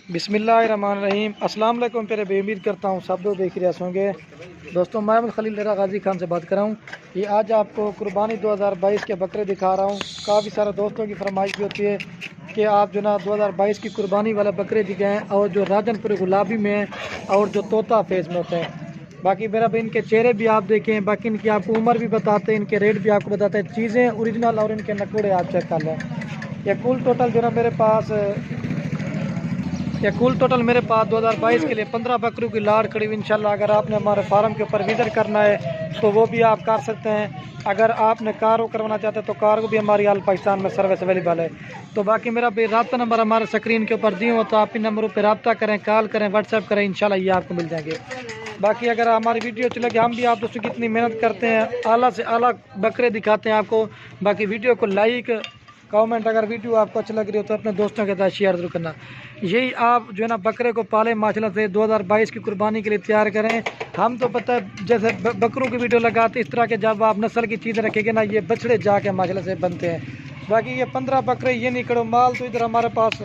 बिस्मिल्लाहिर्रहमानिर्रहीम। अस्सलाम वालेकुम प्यारे भाई, उम्मीद करता हूँ सब लोग देख रहे होंगे। दोस्तों, मैं खलील गाजी खान से बात कर रहा हूँ। ये आज आपको कुर्बानी 2022 के बकरे दिखा रहा हूँ। काफ़ी सारे दोस्तों की फरमाइश भी होती है कि आप जो ना 2022 की कुर्बानी वाले बकरे दिखाएँ, और जो राजनपुर गुलाबी में हैं और जो तोता फेस में होते हैं। बाकी मेरा भाई इनके चेहरे भी आप देखें, बाकी इनकी आपको उम्र भी बताते हैं, इनके रेट भी आपको बताते हैं। चीज़ें ओरिजिनल और इनके नकूड़े आप चेक कर लें। ये कुल टोटल जो ना मेरे पास 2022 के लिए 15 बकरों की लाड़ खड़ी हुई। इंशाल्लाह अगर आपने हमारे फार्म के ऊपर विजिट करना है तो वो भी आप कर सकते हैं। अगर आपने कार करवाना चाहते हैं तो कार को भी हमारी आल पाकिस्तान में सर्विस अवेलेबल है। तो बाकी मेरा भी रब्ता नंबर हमारे स्क्रीन के ऊपर दिए हो, तो आप इन नंबरों पर रब्ता करें, कॉल करें, व्हाट्सएप करें, इंशाल्लाह ये आपको मिल जाएंगे। बाकी अगर हमारी वीडियो अच्छी लगे, हम भी आप दोस्तों कितनी मेहनत करते हैं, आला से आला बकरे दिखाते हैं आपको। बाकी वीडियो को लाइक कमेंट, अगर वीडियो आपको अच्छा लग रही हो तो अपने दोस्तों के साथ शेयर जरूर करना। यही आप जो है ना बकरे को पालें, माशाल्लाह से 2022 की कुर्बानी के लिए तैयार करें। हम तो पता है जैसे बकरों की वीडियो लगाते, इस तरह के जब आप नस्ल की चीज़ें रखेंगे ना, ये बछड़े जाके माशाल्लाह से बनते हैं। बाकी ये 15 बकरे ये नहीं करो माल तो इधर हमारे पास।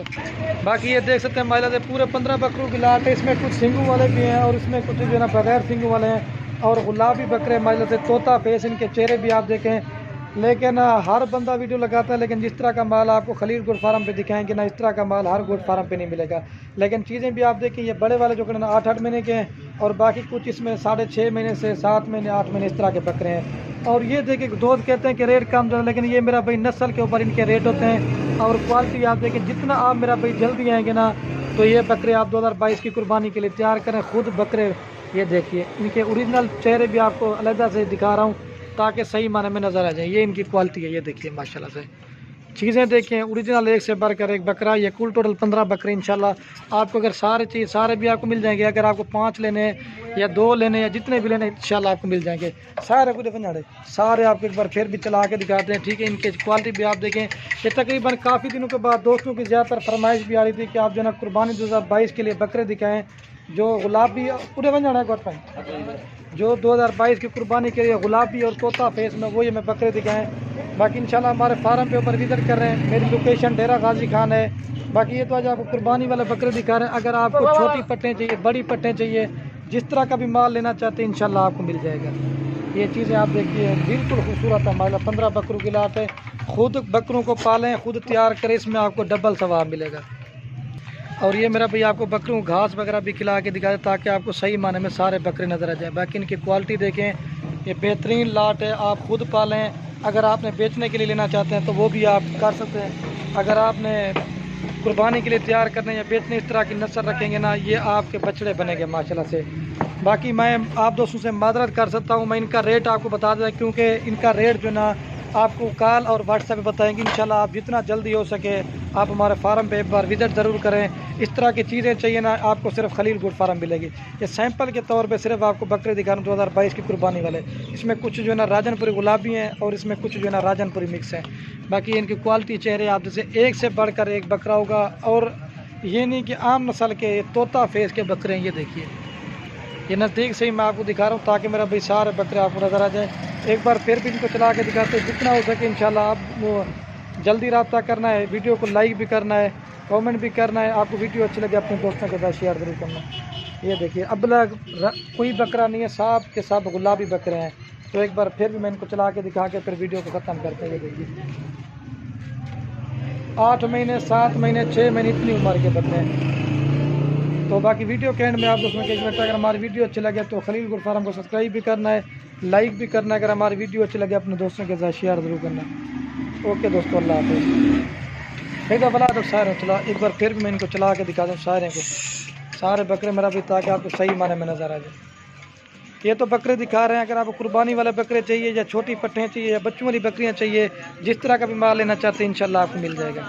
बाकी ये देख सकते हैं माशाल्लाह से पूरे 15 बकरों की लाट है। इसमें कुछ सिंगू वाले भी हैं और इसमें कुछ जो है ना बगैर सिंगू वाले हैं, और गुलाबी बकरे माशाल्लाह से तोता फेस, इनके चेहरे भी आप देखें। लेकिन हर बंदा वीडियो लगाता है, लेकिन जिस तरह का माल आपको खलील गोट फार्म पे दिखाएंगे ना, इस तरह का माल हर गोट फार्म पे नहीं मिलेगा। लेकिन चीज़ें भी आप देखें, ये बड़े वाले जो कि 8-8 महीने के हैं, और बाकी कुछ इसमें 6.5 महीने से 7 महीने 8 महीने इस तरह के बकरे हैं। और ये देखिए दोस्त कहते हैं कि रेट कम ज़्यादा, लेकिन ये मेरा भाई नस्ल के ऊपर इनके रेट होते हैं। और क्वालिटी आप देखें, जितना आप मेरा भाई जल्दी आएंगे ना, तो ये बकरे आप 2022 की कुर्बानी के लिए तैयार करें। खुद बकरे ये देखिए, इनके ओरिजिनल चेहरे भी आपको अलहदा से दिखा रहा हूँ ताकि सही माने में नज़र आ जाए। ये इनकी क्वालिटी है, ये देखिए माशाल्लाह से चीज़ें देखें ओरिजिनल, एक से बढ़कर एक बकरा। ये कुल टोटल 15 बकरे इंशाल्लाह आपको, अगर सारे भी आपको मिल जाएंगे। अगर आपको 5 लेने या 2 लेने या जितने भी लेने इंशाल्लाह आपको मिल जाएंगे। सारे कुछ फंजाड़े सारे आपको एक बार फिर भी चला के दिखाते हैं, ठीक है। इनके क्वालिटी भी आप देखें। ये तकरीबन काफ़ी दिनों के बाद दोस्तों की ज़्यादातर फरमाइश भी आ रही थी कि आप जो ना कुर्बानी 2022 के लिए बकरे दिखाएँ जो गुलाबी पूरे बन जाना है, जो 2022 की कुर्बानी के लिए गुलाबी और तोता फेस में वो ये मैं बकरे दिखाएं। बाकी इंशाल्लाह हमारे फार्म पे ऊपर विजिट कर रहे हैं। मेरी लोकेशन डेरा गाजी खान है। बाकी ये तो आज आपको कुर्बानी वाले बकरे दिखा रहे हैं। अगर आपको छोटी पट्टें चाहिए, बड़ी पट्टें चाहिए, जिस तरह का भी माल लेना चाहते हैं इंशाल्लाह आपको मिल जाएगा। ये चीज़ें आप देखिए बिल्कुल खूबसूरत है माशाल्लाह। 15 बकरों की लाट है। खुद बकरों को पालें, खुद तैयार करें, इसमें आपको डबल सवाब मिलेगा। और ये मेरा भाई आपको बकरों को घास वगैरह भी खिला के दिखा दे, ताकि आपको सही माने में सारे बकरे नज़र आ जाए। बाकी इनकी क्वालिटी देखें, ये बेहतरीन लाट है। आप खुद पालें। अगर आपने बेचने के लिए लेना चाहते हैं तो वो भी आप कर सकते हैं। अगर आपने कुर्बानी के लिए तैयार करने या बेचने इस तरह की नस्ल रखेंगे ना, ये आपके बछड़े बनेंगे माशाल्लाह से। बाकी मैं आप दोस्तों से मादरत कर सकता हूँ, मैं इनका रेट आपको बता दें, क्योंकि इनका रेट जो ना आपको कॉल और व्हाट्सएप पे बताएंगे। इंशाल्लाह आप जितना जल्दी हो सके आप हमारे फार्म पे एक बार विजिट ज़रूर करें। इस तरह की चीज़ें चाहिए ना, आपको सिर्फ खलील गुड फार्म मिलेगी। ये सैंपल के तौर पे सिर्फ आपको बकरे दिखा रहा हूँ 2022 की कुर्बानी वाले। इसमें कुछ जो है ना राजनपुरी गुलाबी हैं और इसमें कुछ जो है ना राजनपुरी मिक्स हैं। बाकी इनकी क्वालिटी चेहरे आप जैसे एक से बढ़कर एक बकरा होगा। और ये नहीं कि आम नस्ल के तोता फेस के बकरे हैं। ये देखिए, ये नज़दीक से ही मैं आपको दिखा रहा हूँ ताकि मेरा भाई सारे बकरे आपको नज़र आ जाए। एक बार फिर भी इनको चला के दिखाते हैं, जितना हो सके इंशाल्लाह। आप वो जल्दी रब्ता करना है, वीडियो को लाइक भी करना है, कमेंट भी करना है। आपको वीडियो अच्छी लगे अपने दोस्तों के साथ शेयर जरूर करना। ये देखिए अब कोई बकरा नहीं है, सब के सब गुलाबी बकरे हैं। तो एक बार फिर भी मैं इनको चला के दिखा के फिर वीडियो को ख़त्म करते हैं। ये देखिए 8 महीने 7 महीने 6 महीने इतनी उम्र के बकरे हैं। तो बाकी वीडियो के एंड में आप दोस्तों के अगर हमारी वीडियो अच्छी लगे तो खलील गुड फार्म को सब्सक्राइब भी करना है, लाइक भी करना है। अगर हमारी वीडियो अच्छी लगे अपने दोस्तों के साथ शेयर ज़रूर करना है। ओके दोस्तों, अल्लाह हाफ़िज़। एक बना तो सारे चला, एक बार फिर भी मैं इनको चला के दिखा दूँ सारे को, सारे बकरे मेरा भी, ताकि आपको सही माने में नज़र आ जाए। ये तो बकरे दिखा रहे हैं। अगर आपको कुर्बानी वाले बकरे चाहिए या छोटी पट्टें चाहिए या बच्चों वाली बकरियाँ चाहिए, जिस तरह का भी माल लेना चाहते हैं इंशाल्लाह आपको मिल जाएगा।